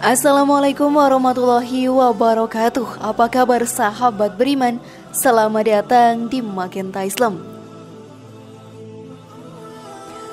Assalamualaikum warahmatullahi wabarakatuh. Apa kabar sahabat beriman? Selamat datang di Magenta Islam.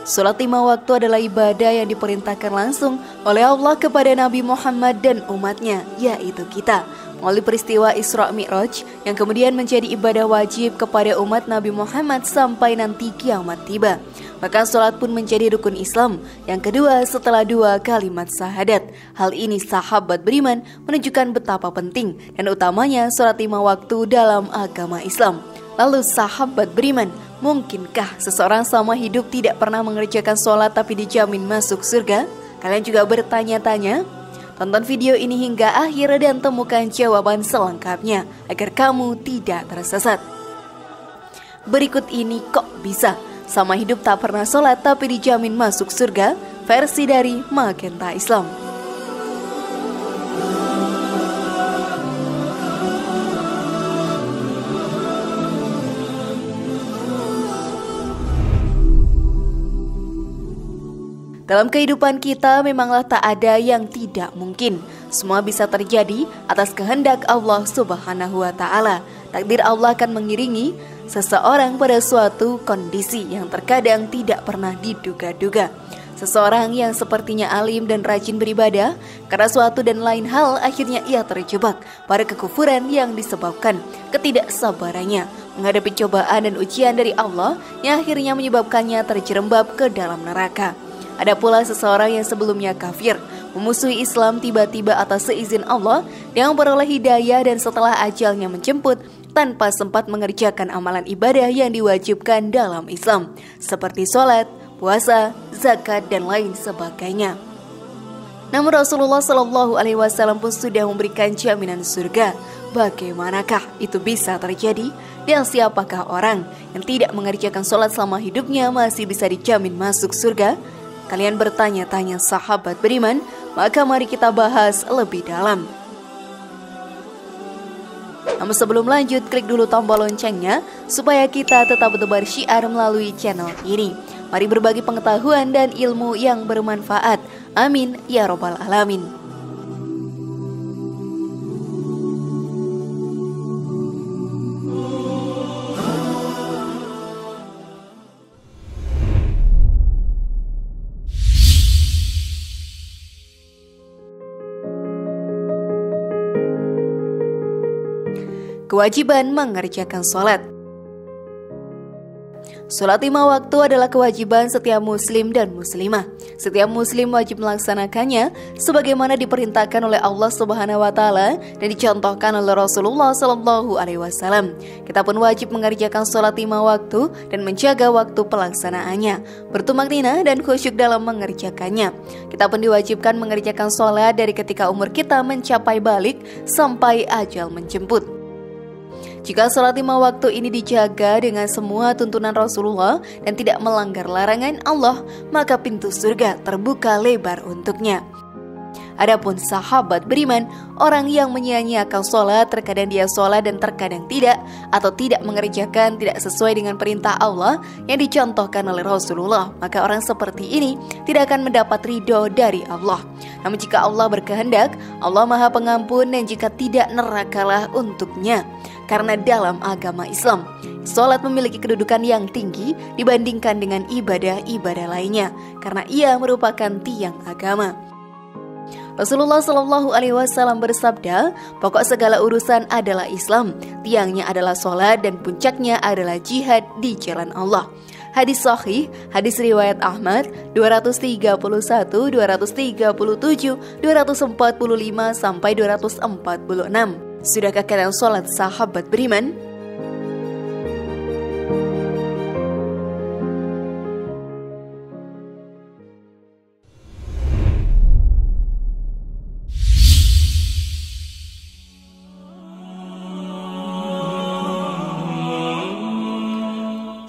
Salat 5 waktu adalah ibadah yang diperintahkan langsung oleh Allah kepada Nabi Muhammad dan umatnya, yaitu kita, melalui peristiwa Isra Mi'raj yang kemudian menjadi ibadah wajib kepada umat Nabi Muhammad sampai nanti kiamat tiba. Maka salat pun menjadi rukun Islam yang kedua setelah 2 kalimat syahadat. Hal ini sahabat beriman menunjukkan betapa penting dan utamanya salat 5 waktu dalam agama Islam. Lalu sahabat beriman, mungkinkah seseorang selama hidup tidak pernah mengerjakan salat tapi dijamin masuk surga? Kalian juga bertanya-tanya? Tonton video ini hingga akhir dan temukan jawaban selengkapnya agar kamu tidak tersesat. Berikut ini kok bisa? Sama hidup tak pernah sholat tapi dijamin masuk surga, versi dari Magenta Islam. Dalam kehidupan kita memanglah tak ada yang tidak mungkin. Semua bisa terjadi atas kehendak Allah Subhanahu wa Ta'ala. Takdir Allah akan mengiringi seseorang pada suatu kondisi yang terkadang tidak pernah diduga-duga. Seseorang yang sepertinya alim dan rajin beribadah, karena suatu dan lain hal akhirnya ia terjebak pada kekufuran yang disebabkan ketidaksabarannya menghadapi cobaan dan ujian dari Allah yang akhirnya menyebabkannya terjerembab ke dalam neraka. Ada pula seseorang yang sebelumnya kafir, memusuhi Islam, tiba-tiba atas seizin Allah yang memperoleh hidayah dan setelah ajalnya menjemput tanpa sempat mengerjakan amalan ibadah yang diwajibkan dalam Islam seperti sholat, puasa, zakat, dan lain sebagainya. Namun Rasulullah SAW pun sudah memberikan jaminan surga. Bagaimanakah itu bisa terjadi? Dan siapakah orang yang tidak mengerjakan sholat selama hidupnya masih bisa dijamin masuk surga? Kalian bertanya-tanya sahabat beriman, maka mari kita bahas lebih dalam. Namun sebelum lanjut, klik dulu tombol loncengnya supaya kita tetap bertebar syiar melalui channel ini. Mari berbagi pengetahuan dan ilmu yang bermanfaat. Amin ya robbal alamin. Kewajiban mengerjakan sholat. Sholat 5 waktu adalah kewajiban setiap muslim dan muslimah. Setiap muslim wajib melaksanakannya sebagaimana diperintahkan oleh Allah Subhanahu wa Ta'ala dan dicontohkan oleh Rasulullah SAW. Kita pun wajib mengerjakan sholat 5 waktu dan menjaga waktu pelaksanaannya, bertumaksina dan khusyuk dalam mengerjakannya. Kita pun diwajibkan mengerjakan sholat dari ketika umur kita mencapai balik sampai ajal menjemput. Jika sholat 5 waktu ini dijaga dengan semua tuntunan Rasulullah dan tidak melanggar larangan Allah, maka pintu surga terbuka lebar untuknya. Adapun sahabat beriman, orang yang menyia-nyiakan sholat, terkadang dia sholat dan terkadang tidak, atau tidak mengerjakan tidak sesuai dengan perintah Allah yang dicontohkan oleh Rasulullah, maka orang seperti ini tidak akan mendapat ridho dari Allah. Namun jika Allah berkehendak, Allah Maha Pengampun, dan jika tidak, nerakalah untuknya. Karena dalam agama Islam, sholat memiliki kedudukan yang tinggi dibandingkan dengan ibadah-ibadah lainnya, karena ia merupakan tiang agama. Rasulullah SAW bersabda, pokok segala urusan adalah Islam, tiangnya adalah sholat, dan puncaknya adalah jihad di jalan Allah. Hadis sahih, hadis riwayat Ahmad 231, 237, 245 sampai 246. Sudahkah kalian sholat sahabat beriman?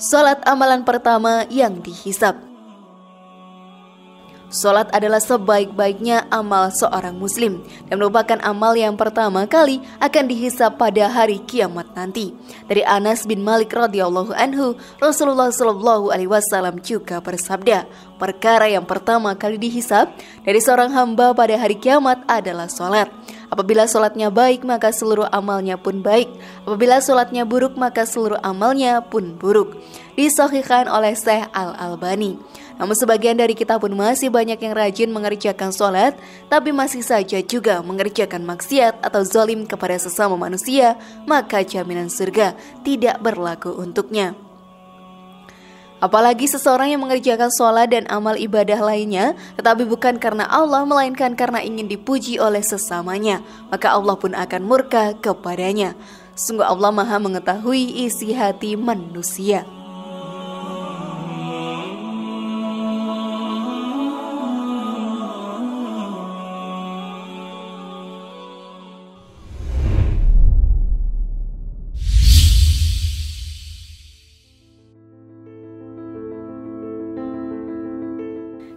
Salat amalan pertama yang dihisab. Salat adalah sebaik-baiknya amal seorang muslim dan merupakan amal yang pertama kali akan dihisab pada hari kiamat nanti. Dari Anas bin Malik radhiyallahu anhu, Rasulullah shallallahu alaihi wasallam juga bersabda, perkara yang pertama kali dihisab dari seorang hamba pada hari kiamat adalah salat. Apabila salatnya baik, maka seluruh amalnya pun baik. Apabila salatnya buruk, maka seluruh amalnya pun buruk. Disahihkan oleh Syekh Al-Albani. Namun sebagian dari kita pun masih banyak yang rajin mengerjakan sholat, tapi masih saja juga mengerjakan maksiat atau zalim kepada sesama manusia, maka jaminan surga tidak berlaku untuknya. Apalagi seseorang yang mengerjakan sholat dan amal ibadah lainnya, tetapi bukan karena Allah, melainkan karena ingin dipuji oleh sesamanya, maka Allah pun akan murka kepadanya. Sungguh Allah Maha mengetahui isi hati manusia.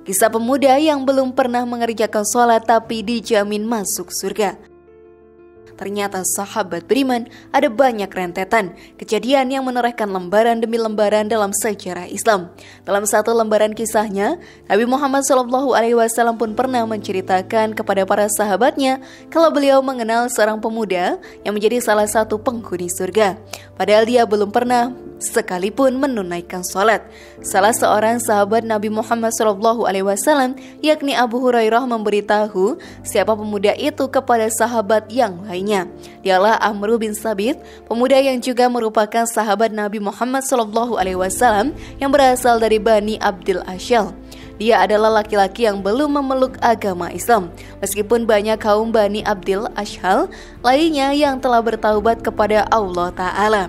Kisah pemuda yang belum pernah mengerjakan sholat tapi dijamin masuk surga. Ternyata sahabat beriman, ada banyak rentetan kejadian yang menorehkan lembaran demi lembaran dalam sejarah Islam. Dalam satu lembaran kisahnya, Nabi Muhammad SAW pun pernah menceritakan kepada para sahabatnya kalau beliau mengenal seorang pemuda yang menjadi salah satu penghuni surga. Padahal dia belum pernah sekalipun menunaikan sholat. Salah seorang sahabat Nabi Muhammad SAW, yakni Abu Hurairah, memberitahu siapa pemuda itu kepada sahabat yang lainnya. Dialah Amr bin Sabit, pemuda yang juga merupakan sahabat Nabi Muhammad SAW yang berasal dari Bani Abdil Ashal. Dia adalah laki-laki yang belum memeluk agama Islam, meskipun banyak kaum Bani Abdil Ashal lainnya yang telah bertaubat kepada Allah Ta'ala.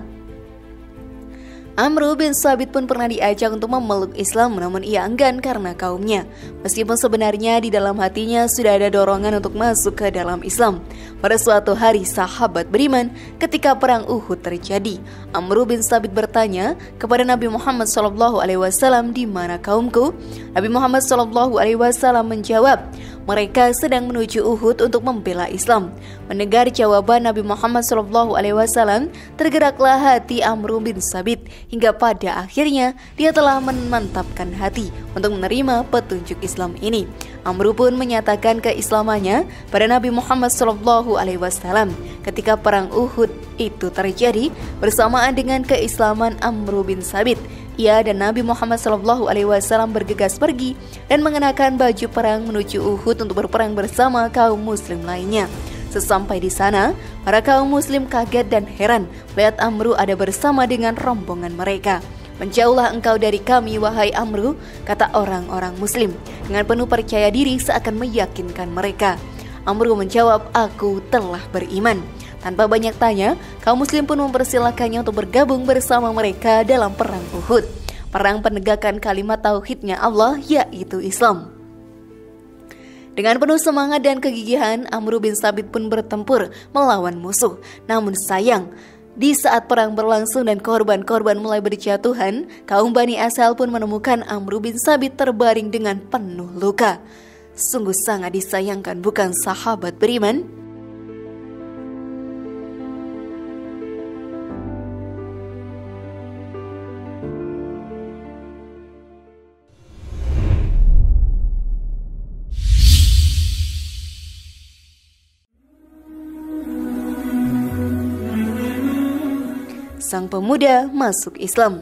Amr bin Sabit pun pernah diajak untuk memeluk Islam, namun ia enggan karena kaumnya. Meskipun sebenarnya di dalam hatinya sudah ada dorongan untuk masuk ke dalam Islam. Pada suatu hari sahabat beriman, ketika perang Uhud terjadi, Amr bin Sabit bertanya kepada Nabi Muhammad SAW, di mana kaumku? Nabi Muhammad SAW menjawab, mereka sedang menuju Uhud untuk membela Islam. Mendengar jawaban Nabi Muhammad SAW, tergeraklah hati Amr bin Sabit, hingga pada akhirnya dia telah memantapkan hati untuk menerima petunjuk Islam ini. Amr pun menyatakan keislamannya pada Nabi Muhammad SAW. Ketika perang Uhud itu terjadi, bersamaan dengan keislaman Amr bin Sabit, ia dan Nabi Muhammad SAW bergegas pergi dan mengenakan baju perang menuju Uhud untuk berperang bersama kaum muslim lainnya. Sesampai di sana, para kaum muslim kaget dan heran melihat Amr ada bersama dengan rombongan mereka. Menjauhlah engkau dari kami, wahai Amr, kata orang-orang muslim dengan penuh percaya diri seakan meyakinkan mereka. Amr menjawab, aku telah beriman. Tanpa banyak tanya, kaum muslim pun mempersilahkannya untuk bergabung bersama mereka dalam perang Uhud, perang penegakan kalimat tauhidnya Allah, yaitu Islam. Dengan penuh semangat dan kegigihan, Amr bin Sabit pun bertempur melawan musuh. Namun sayang, di saat perang berlangsung dan korban-korban mulai berjatuhan, kaum Bani Ashal pun menemukan Amr bin Sabit terbaring dengan penuh luka. Sungguh sangat disayangkan, bukan sahabat beriman? Sang pemuda masuk Islam.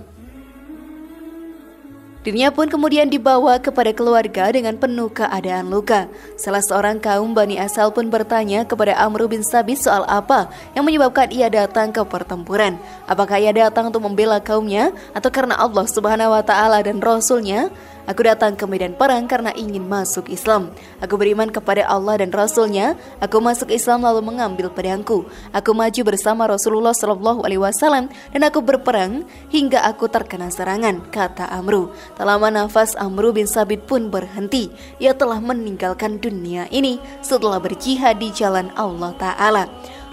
Dirinya pun kemudian dibawa kepada keluarga dengan penuh keadaan luka. Salah seorang kaum Bani Ashal pun bertanya kepada Amr bin Sabit soal apa yang menyebabkan ia datang ke pertempuran. Apakah ia datang untuk membela kaumnya atau karena Allah Subhanahu wa Ta'ala dan Rasulnya? Aku datang ke medan perang karena ingin masuk Islam. Aku beriman kepada Allah dan Rasulnya. Aku masuk Islam lalu mengambil pedangku. Aku maju bersama Rasulullah SAW dan aku berperang hingga aku terkena serangan, kata Amr. Tak lama nafas Amr bin Sabit pun berhenti. Ia telah meninggalkan dunia ini setelah berjihad di jalan Allah Ta'ala.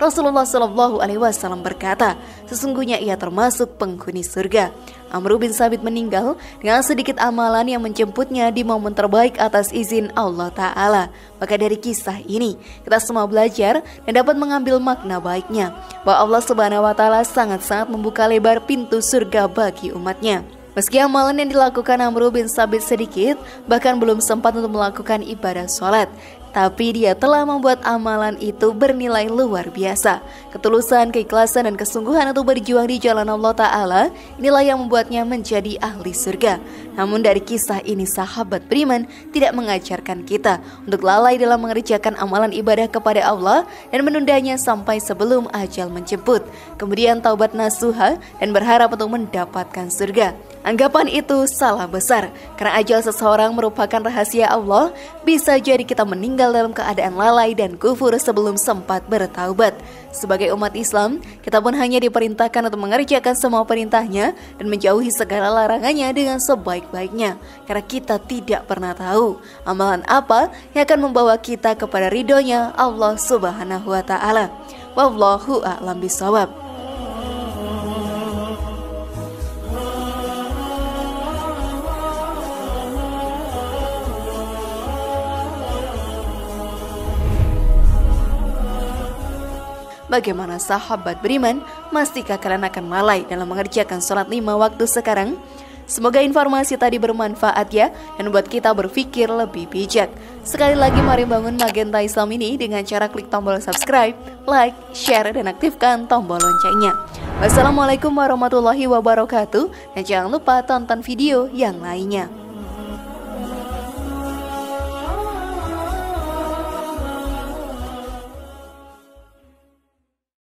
Rasulullah Shallallahu Alaihi Wasallam berkata, sesungguhnya ia termasuk penghuni surga. Amr bin Sabit meninggal dengan sedikit amalan yang menjemputnya di momen terbaik atas izin Allah Ta'ala. Maka dari kisah ini, kita semua belajar dan dapat mengambil makna baiknya, bahwa Allah Subhanahu Wa Ta'ala sangat-sangat membuka lebar pintu surga bagi umatnya. Meski amalan yang dilakukan Amr bin Sabit sedikit, bahkan belum sempat untuk melakukan ibadah sholat, tapi dia telah membuat amalan itu bernilai luar biasa. Ketulusan, keikhlasan, dan kesungguhan untuk berjuang di jalan Allah Ta'ala, inilah yang membuatnya menjadi ahli surga. Namun dari kisah ini sahabat beriman tidak mengajarkan kita untuk lalai dalam mengerjakan amalan ibadah kepada Allah dan menundanya sampai sebelum ajal menjemput, kemudian taubat nasuha dan berharap untuk mendapatkan surga. Anggapan itu salah besar, karena ajal seseorang merupakan rahasia Allah. Bisa jadi kita meninggal dalam keadaan lalai dan kufur sebelum sempat bertaubat. Sebagai umat Islam, kita pun hanya diperintahkan untuk mengerjakan semua perintahnya dan menjauhi segala larangannya dengan sebaik-baiknya, karena kita tidak pernah tahu amalan apa yang akan membawa kita kepada ridhonya Allah Subhanahu wa Ta'ala. Wallahu a'lam bishawab. Bagaimana sahabat beriman? Masihkah kalian akan lalai dalam mengerjakan sholat 5 waktu sekarang? Semoga informasi tadi bermanfaat ya, dan buat kita berpikir lebih bijak. Sekali lagi mari bangun Magenta Islam ini dengan cara klik tombol subscribe, like, share, dan aktifkan tombol loncengnya. Wassalamualaikum warahmatullahi wabarakatuh, dan jangan lupa tonton video yang lainnya.